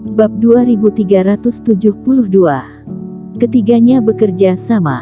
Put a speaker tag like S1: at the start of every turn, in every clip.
S1: Bab 2372. Ketiganya bekerja sama.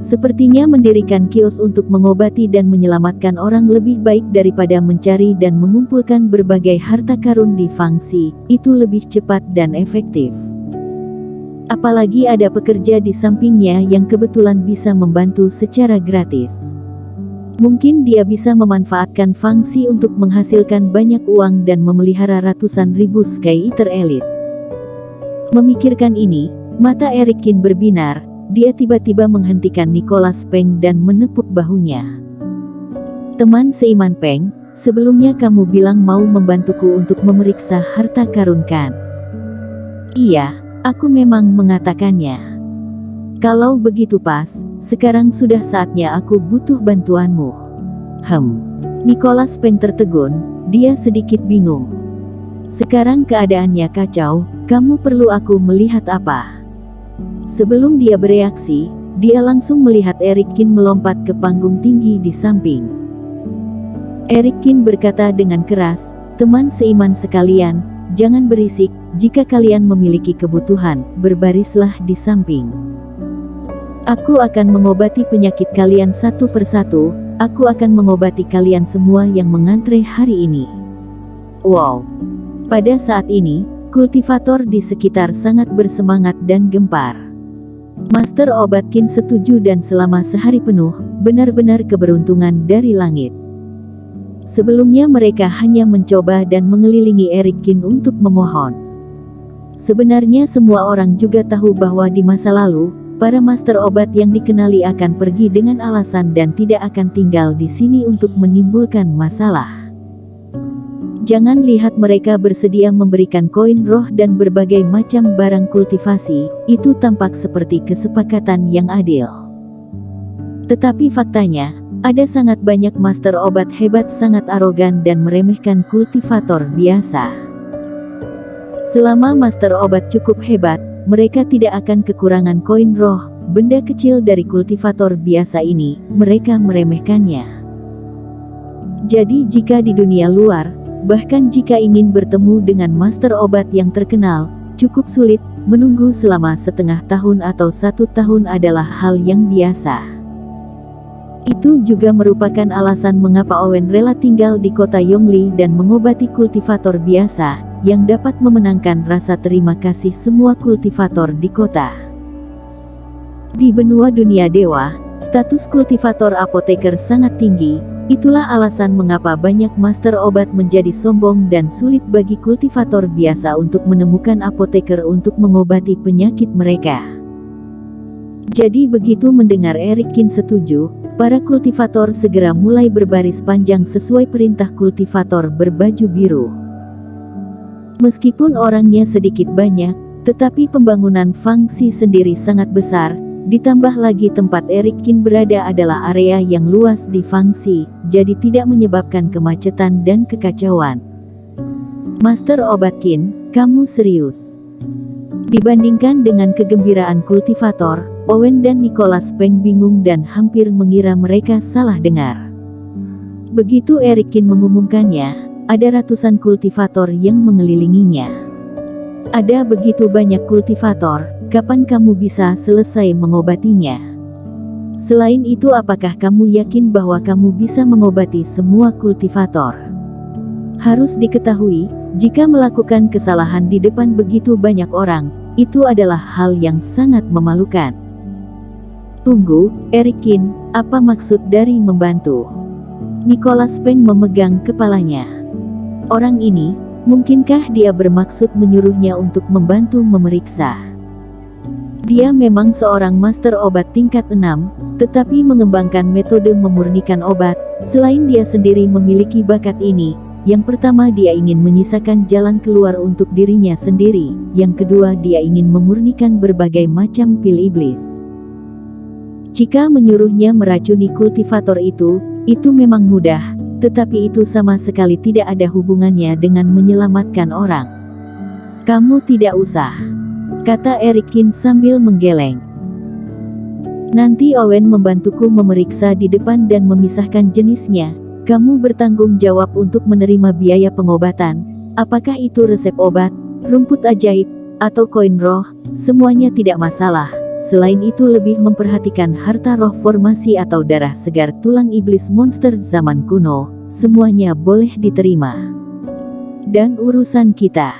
S1: Sepertinya mendirikan kios untuk mengobati dan menyelamatkan orang lebih baik daripada mencari dan mengumpulkan berbagai harta karun di Fangxi, itu lebih cepat dan efektif. Apalagi ada pekerja di sampingnya yang kebetulan bisa membantu secara gratis. Mungkin dia bisa memanfaatkan Fangxi untuk menghasilkan banyak uang dan memelihara ratusan ribu Sky Eater elit. Memikirkan ini, mata Eric Qin berbinar. Dia tiba-tiba menghentikan Nicholas Peng dan menepuk bahunya. Teman seiman Peng, sebelumnya kamu bilang mau membantuku untuk memeriksa harta karun kan? Iya, aku memang mengatakannya. Kalau begitu pas, sekarang sudah saatnya aku butuh bantuanmu. Nicholas Peng tertegun, dia sedikit bingung. Sekarang keadaannya kacau, kamu perlu aku melihat apa? Sebelum dia bereaksi, dia langsung melihat Eric Qin melompat ke panggung tinggi di samping. Eric Qin berkata dengan keras, teman seiman sekalian, jangan berisik, jika kalian memiliki kebutuhan, berbarislah di samping. Aku akan mengobati penyakit kalian satu persatu, aku akan mengobati kalian semua yang mengantre hari ini. Wow! Pada saat ini, kultivator di sekitar sangat bersemangat dan gempar. Master Obat Qin setuju dan selama sehari penuh, benar-benar keberuntungan dari langit. Sebelumnya mereka hanya mencoba dan mengelilingi Eric Qin untuk memohon. Sebenarnya semua orang juga tahu bahwa di masa lalu, para master obat yang dikenali akan pergi dengan alasan dan tidak akan tinggal di sini untuk menimbulkan masalah. Jangan lihat mereka bersedia memberikan koin roh dan berbagai macam barang kultivasi, itu tampak seperti kesepakatan yang adil. Tetapi faktanya, ada sangat banyak master obat hebat sangat arogan dan meremehkan kultivator biasa. Selama master obat cukup hebat, mereka tidak akan kekurangan koin roh, benda kecil dari kultivator biasa ini, mereka meremehkannya. Jadi jika di dunia luar, bahkan jika ingin bertemu dengan master obat yang terkenal, cukup sulit, menunggu selama setengah tahun atau 1 tahun adalah hal yang biasa. Itu juga merupakan alasan mengapa Owen rela tinggal di kota Yongli dan mengobati kultivator biasa, yang dapat memenangkan rasa terima kasih semua kultivator di kota. Di benua dunia dewa, status kultivator apoteker sangat tinggi. Itulah alasan mengapa banyak master obat menjadi sombong dan sulit bagi kultivator biasa untuk menemukan apoteker untuk mengobati penyakit mereka. Jadi begitu mendengar Eric Qin setuju, para kultivator segera mulai berbaris panjang sesuai perintah kultivator berbaju biru. Meskipun orangnya sedikit banyak, tetapi pembangunan Fangxi sendiri sangat besar. Ditambah lagi tempat Eric Qin berada adalah area yang luas di Fangxi, jadi tidak menyebabkan kemacetan dan kekacauan. Master Obat Qin, kamu serius? Dibandingkan dengan kegembiraan kultivator, Owen dan Nicholas Peng bingung dan hampir mengira mereka salah dengar. Begitu Eric Qin mengumumkannya, ada ratusan kultivator yang mengelilinginya. Ada begitu banyak kultivator, kapan kamu bisa selesai mengobatinya? Selain itu, apakah kamu yakin bahwa kamu bisa mengobati semua kultivator? Harus diketahui, jika melakukan kesalahan di depan begitu banyak orang, itu adalah hal yang sangat memalukan. Tunggu, Eric Qin, apa maksud dari membantu? Nicholas Peng memegang kepalanya. Orang ini, mungkinkah dia bermaksud menyuruhnya untuk membantu memeriksa? Dia memang seorang master obat tingkat 6, tetapi mengembangkan metode memurnikan obat. Selain dia sendiri memiliki bakat ini, yang pertama dia ingin menyisakan jalan keluar untuk dirinya sendiri, yang kedua dia ingin memurnikan berbagai macam pil iblis. Jika menyuruhnya meracuni kultivator itu memang mudah, tetapi itu sama sekali tidak ada hubungannya dengan menyelamatkan orang. Kamu tidak usah, kata Eric Qin sambil menggeleng. Nanti Owen membantuku memeriksa di depan dan memisahkan jenisnya. Kamu bertanggung jawab untuk menerima biaya pengobatan. Apakah itu resep obat, rumput ajaib, atau koin roh, semuanya tidak masalah. Selain itu lebih memperhatikan harta roh formasi atau darah segar tulang iblis monster zaman kuno, semuanya boleh diterima. Dan urusan kita.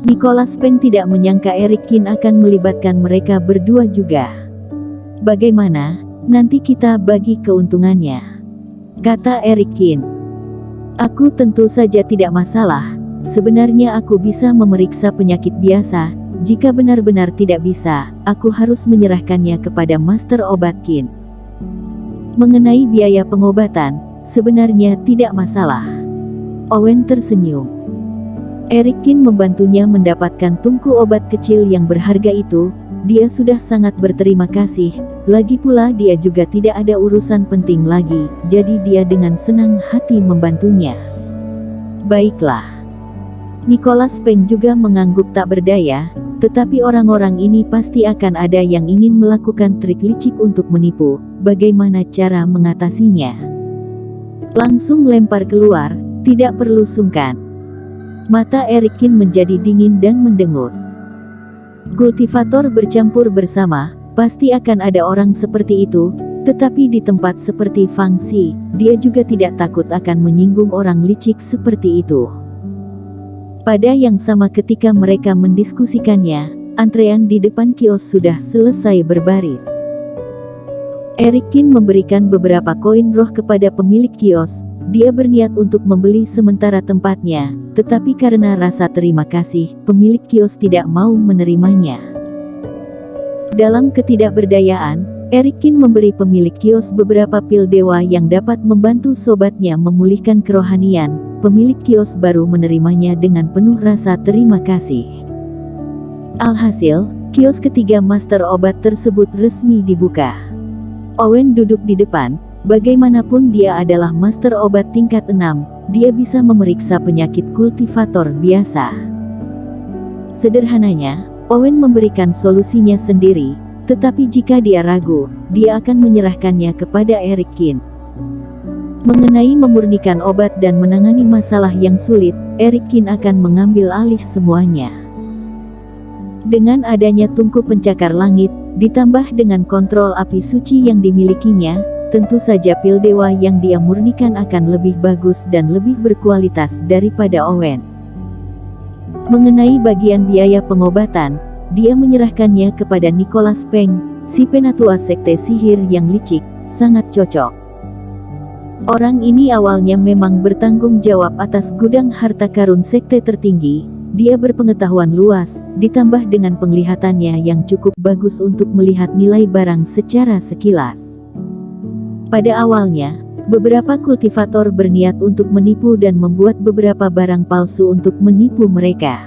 S1: Nicholas Peng tidak menyangka Eric Kin akan melibatkan mereka berdua juga. Bagaimana, nanti kita bagi keuntungannya, kata Eric Kin. Aku tentu saja tidak masalah. Sebenarnya aku bisa memeriksa penyakit biasa. Jika benar-benar tidak bisa, aku harus menyerahkannya kepada Master Obat Kin. Mengenai biaya pengobatan, sebenarnya tidak masalah. Owen tersenyum. Eric Kin membantunya mendapatkan tungku obat kecil yang berharga itu. Dia sudah sangat berterima kasih. Lagi pula dia juga tidak ada urusan penting lagi, jadi dia dengan senang hati membantunya. Baiklah. Nicholas Peng juga mengangguk tak berdaya, tetapi orang-orang ini pasti akan ada yang ingin melakukan trik licik untuk menipu. Bagaimana cara mengatasinya? Langsung lempar keluar, tidak perlu sungkan. Mata Eric Kin menjadi dingin dan mendengus. Kultivator bercampur bersama, pasti akan ada orang seperti itu, tetapi di tempat seperti Fang Xi, dia juga tidak takut akan menyinggung orang licik seperti itu. Pada yang sama ketika mereka mendiskusikannya, antrean di depan kios sudah selesai berbaris. Eric Kin memberikan beberapa koin roh kepada pemilik kios. Dia berniat untuk membeli sementara tempatnya, tetapi karena rasa terima kasih, pemilik kios tidak mau menerimanya. Dalam ketidakberdayaan, Eric Kin memberi pemilik kios beberapa pil dewa yang dapat membantu sobatnya memulihkan kerohanian. Pemilik kios baru menerimanya dengan penuh rasa terima kasih. Alhasil, kios ketiga Master Obat tersebut resmi dibuka. Owen duduk di depan. Bagaimanapun dia adalah Master Obat tingkat 6, dia bisa memeriksa penyakit kultivator biasa. Sederhananya, Owen memberikan solusinya sendiri, tetapi jika dia ragu, dia akan menyerahkannya kepada Eric Kin. Mengenai memurnikan obat dan menangani masalah yang sulit, Eric Kin akan mengambil alih semuanya. Dengan adanya tungku pencakar langit, ditambah dengan kontrol api suci yang dimilikinya, tentu saja pil dewa yang dia murnikan akan lebih bagus dan lebih berkualitas daripada Owen. Mengenai bagian biaya pengobatan, dia menyerahkannya kepada Nicholas Peng, si penatua sekte sihir yang licik, sangat cocok. Orang ini awalnya memang bertanggung jawab atas gudang harta karun sekte tertinggi. Dia berpengetahuan luas, ditambah dengan penglihatannya yang cukup bagus untuk melihat nilai barang secara sekilas. Pada awalnya, beberapa kultivator berniat untuk menipu dan membuat beberapa barang palsu untuk menipu mereka.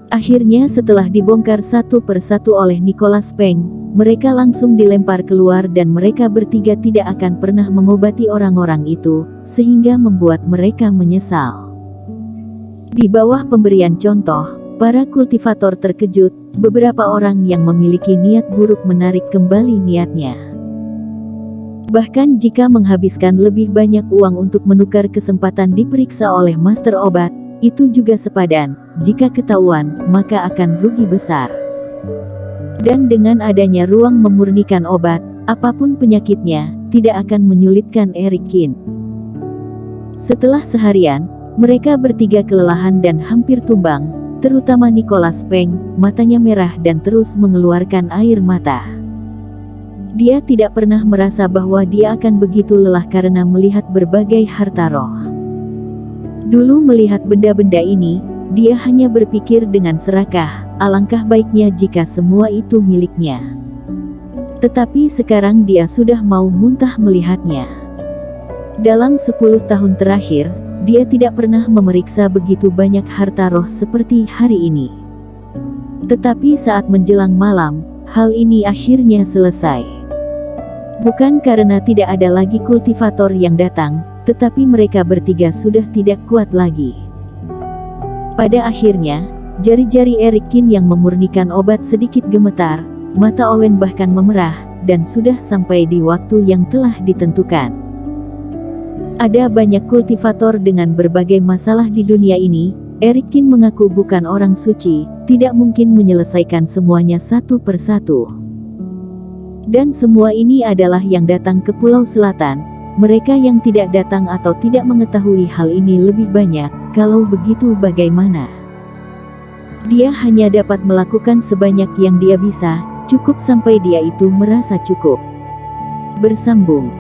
S1: Akhirnya setelah dibongkar satu persatu oleh Nicholas Peng, mereka langsung dilempar keluar dan mereka bertiga tidak akan pernah mengobati orang-orang itu, sehingga membuat mereka menyesal. Di bawah pemberian contoh, para kultivator terkejut, beberapa orang yang memiliki niat buruk menarik kembali niatnya. Bahkan jika menghabiskan lebih banyak uang untuk menukar kesempatan diperiksa oleh Master Obat, itu juga sepadan, jika ketahuan, maka akan rugi besar. Dan dengan adanya ruang memurnikan obat, apapun penyakitnya, tidak akan menyulitkan Eric Kin. Setelah seharian, mereka bertiga kelelahan dan hampir tumbang, terutama Nicholas Peng, matanya merah dan terus mengeluarkan air mata. Dia tidak pernah merasa bahwa dia akan begitu lelah karena melihat berbagai harta roh. Dulu melihat benda-benda ini, dia hanya berpikir dengan serakah, alangkah baiknya jika semua itu miliknya. Tetapi sekarang dia sudah mau muntah melihatnya. Dalam 10 tahun terakhir, dia tidak pernah memeriksa begitu banyak harta roh seperti hari ini. Tetapi saat menjelang malam, hal ini akhirnya selesai. Bukan karena tidak ada lagi kultivator yang datang, tetapi mereka bertiga sudah tidak kuat lagi. Pada akhirnya, jari-jari Eric Kin yang memurnikan obat sedikit gemetar, mata Owen bahkan memerah, dan sudah sampai di waktu yang telah ditentukan. Ada banyak kultivator dengan berbagai masalah di dunia ini, Erikin mengaku bukan orang suci, tidak mungkin menyelesaikan semuanya satu persatu. Dan semua ini adalah yang datang ke Pulau Selatan. Mereka yang tidak datang atau tidak mengetahui hal ini lebih banyak. Kalau begitu bagaimana? Dia hanya dapat melakukan sebanyak yang dia bisa, cukup sampai dia itu merasa cukup. Bersambung.